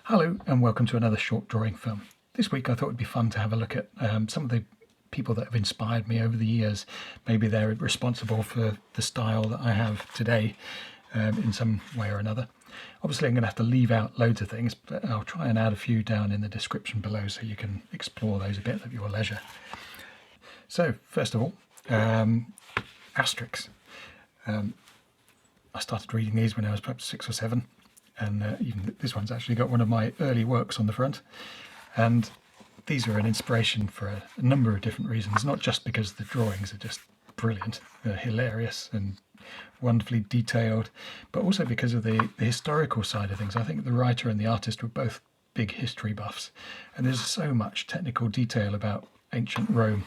Hello and welcome to another short drawing film. This week I thought it'd be fun to have a look at some of the people that have inspired me over the years. Maybe they're responsible for the style that I have today in some way or another. Obviously I'm going to have to leave out loads of things, but I'll try and add a few down in the description below so you can explore those a bit at your leisure. So first of all, Asterix. I started reading these when I was perhaps 6 or 7. And even this one's actually got one of my early works on the front. And these are an inspiration for a number of different reasons, not just because the drawings are just brilliant, hilarious and wonderfully detailed, but also because of the historical side of things. I think the writer and the artist were both big history buffs, and there's so much technical detail about ancient Rome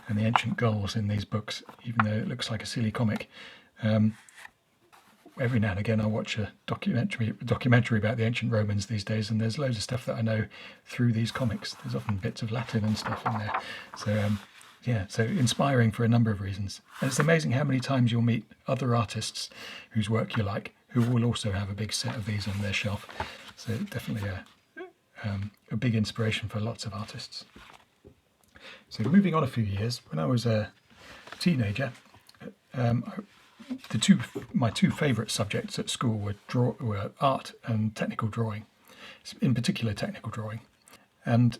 and the ancient Gauls in these books, even though it looks like a silly comic. Every now and again I watch a documentary about the ancient Romans these days, and there's loads of stuff that I know through these comics. There's often bits of Latin and stuff in there. So so inspiring for a number of reasons. And it's amazing how many times you'll meet other artists whose work you like, who will also have a big set of these on their shelf. So definitely a big inspiration for lots of artists. So moving on a few years, when I was a teenager, my two favourite subjects at school were art and technical drawing, in particular technical drawing. And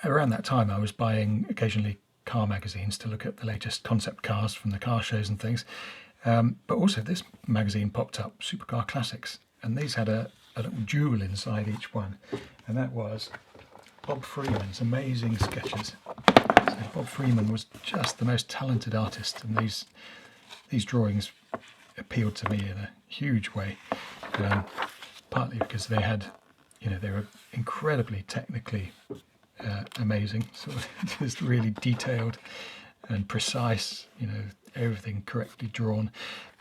around that time I was buying occasionally car magazines to look at the latest concept cars from the car shows and things. But also this magazine popped up, Supercar Classics, and these had a little jewel inside each one, and that was Bob Freeman's amazing sketches. So Bob Freeman was just the most talented artist, and these drawings appealed to me in a huge way, partly because they had, they were incredibly technically amazing, sort of just really detailed and precise, everything correctly drawn.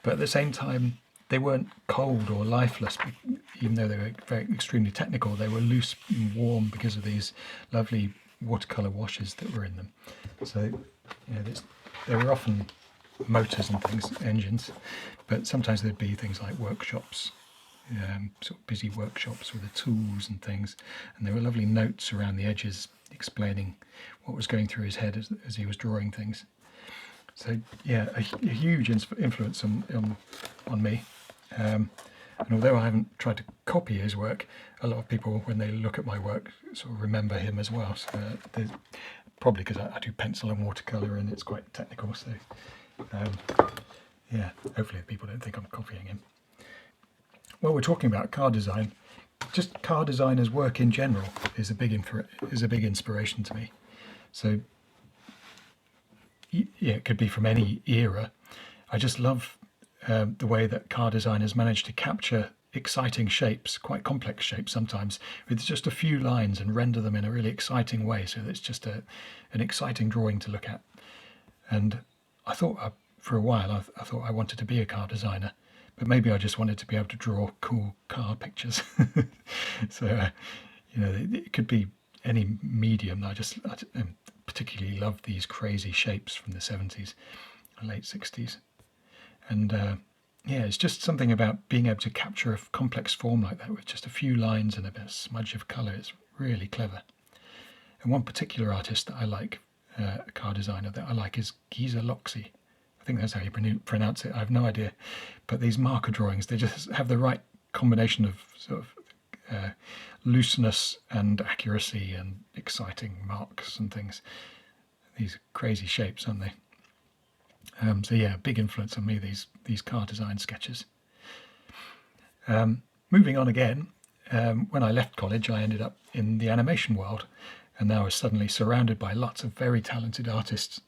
But at the same time, they weren't cold or lifeless, even though they were very extremely technical. They were loose and warm because of these lovely watercolour washes that were in them. So, they were often motors and things, engines, but sometimes there'd be things like workshops, sort of busy workshops with the tools and things, and there were lovely notes around the edges explaining what was going through his head as he was drawing things. So yeah, a huge influence on me. And although I haven't tried to copy his work, a lot of people, when they look at my work, sort of remember him as well. So probably because I do pencil and watercolour, and it's quite technical. So hopefully people don't think I'm copying him. Well, we're talking about car design. Just car designers' work in general is a big inspiration to me. So yeah, it could be from any era. I just love the way that car designers manage to capture exciting shapes, quite complex shapes sometimes, with just a few lines and render them in a really exciting way, so that it's just an exciting drawing to look at. And I thought for a while I thought I wanted to be a car designer, but maybe I just wanted to be able to draw cool car pictures. So it could be any medium. I particularly love these crazy shapes from the 70s and late 60s. And it's just something about being able to capture a complex form like that with just a few lines and a bit of smudge of colour. It's really clever. And one particular artist that I like, a car designer that I like, is Giza Loxi. I think that's how you pronounce it. I have no idea. But these marker drawings, they just have the right combination of sort of looseness and accuracy and exciting marks and things. These crazy shapes, aren't they? So yeah, big influence on me, these car design sketches. Moving on again, when I left college I ended up in the animation world, and I was suddenly surrounded by lots of very talented artists,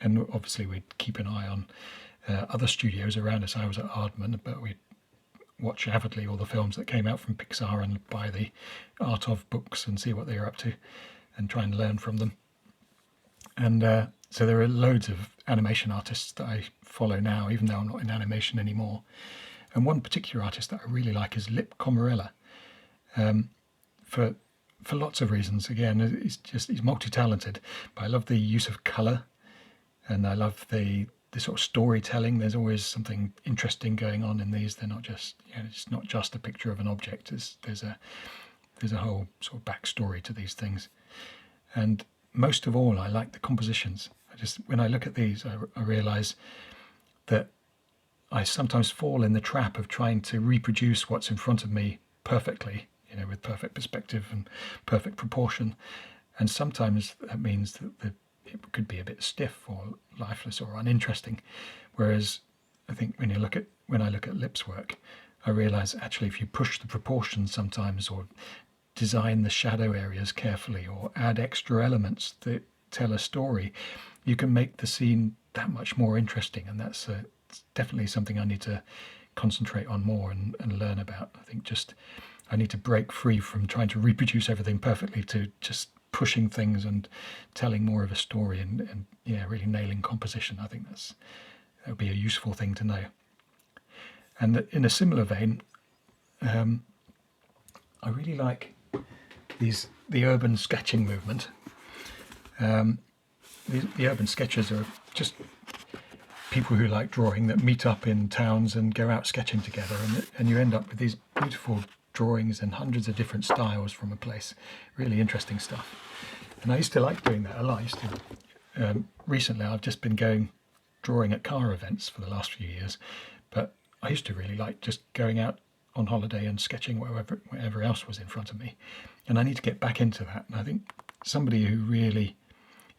and obviously we'd keep an eye on other studios around us. I was at Aardman, but we'd watch avidly all the films that came out from Pixar and buy the art of books and see what they were up to and try and learn from them. And so there are loads of animation artists that I follow now, even though I'm not in animation anymore. And one particular artist that I really like is Lip Comarella, for lots of reasons. Again, he's multi-talented, but I love the use of colour, and I love the the sort of storytelling. There's always something interesting going on in these. They're not just, it's not just a picture of an object. There's a whole sort of backstory to these things. And most of all, I like the compositions. When I look at these, I realise that I sometimes fall in the trap of trying to reproduce what's in front of me perfectly, with perfect perspective and perfect proportion. And sometimes that means that it could be a bit stiff or lifeless or uninteresting. Whereas I think when I look at Lip's work, I realise actually if you push the proportions sometimes, or design the shadow areas carefully, or add extra elements that tell a story, you can make the scene that much more interesting. And that's definitely something I need to concentrate on more and learn about. I think I need to break free from trying to reproduce everything perfectly to just pushing things and telling more of a story and really nailing composition. I think that would be a useful thing to know. And in a similar vein, I really like the urban sketching movement. The urban sketchers are just people who like drawing that meet up in towns and go out sketching together, and you end up with these beautiful drawings in hundreds of different styles from a place. Really interesting stuff. And I used to like doing that a lot. Recently I've just been drawing at car events for the last few years, but I used to really like just going out on holiday and sketching whatever else was in front of me. And I need to get back into that. And I think somebody who really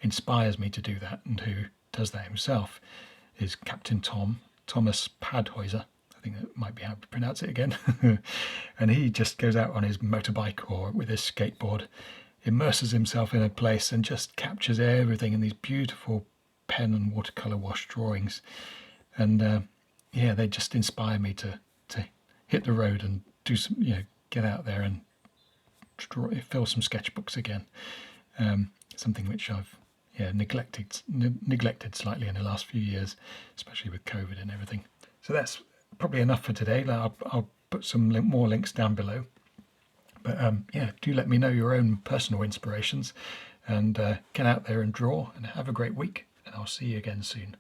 inspires me to do that, and who does that himself, is Captain Thomas Padhäuser. I think that might be how to pronounce it again. And he just goes out on his motorbike or with his skateboard, immerses himself in a place and just captures everything in these beautiful pen and watercolour wash drawings. And they just inspire me to hit the road and do some, get out there and fill some sketchbooks again. Something which I've neglected slightly in the last few years, especially with COVID and everything. So that's probably enough for today. I'll put some more links down below. But do let me know your own personal inspirations, and get out there and draw, and have a great week, and I'll see you again soon.